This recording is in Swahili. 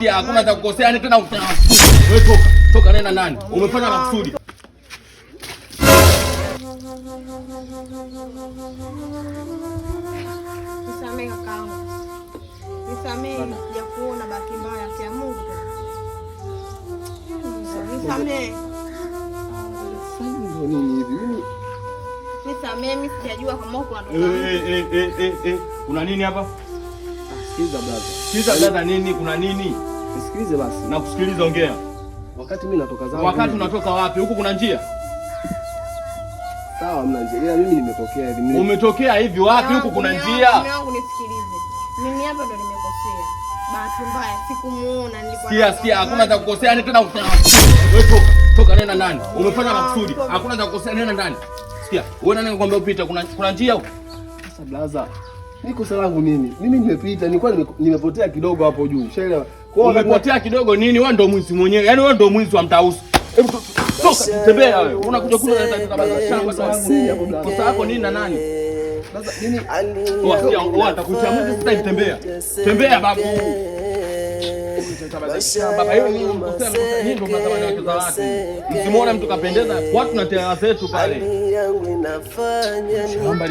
Hakuna cha kukosea, yani tena wewe toka nenda ndani. Umefanya makusudi. Nisamee kakaangu. Nisamee ya kuona bahati mbaya kwa Mungu. Nisamee. Ndio nini hivi? Nisamee, mimi sijajua kama uko ndo. Kuna nini hapa? Sikiliza brother. Sikiliza brother nini? Kuna nini? Nisikilize basi. Nakusikiliza, ongea. Wakati mimi natoka zangu. Wakati unatoka wapi? Huku kuna njia? Sawa, mna njia. Ila mimi nimetokea hivi. Umetokea hivi wapi? Huku kuna njia. Mume wangu nisikilize. Mimi hapa ndo nimekosea. Bahati mbaya sikumuona nilikuwa. Sikia, hakuna cha kukosea, yani tena wewe toka nenda ndani. Umefanya makusudi. Hakuna cha kukosea, nenda ndani. Sikia, wewe nani anakuambia upite? Kuna njia huko? Sasa blaza, niko salangu mimi. Mimi nimepita, nilikuwa nimepotea kidogo hapo juu. Ushaelewa? Kwa hiyo umepotea kidogo nini? Wewe ndio mwizi mwenyewe. Yaani wewe ndio mwizi wa mtausi. Hebu toka, tembea wewe. Unakuja kula na shamba zangu nini hapo blaza? Kosa yako nini na nani? Blaza, mimi wewe atakutia mwizi sasa tembea. Tembea babu. Baba hiyo ni mkosea nini ndio mnataka watu za watu. Msimuone mtu kapendeza, watu na tela zetu pale. Shamba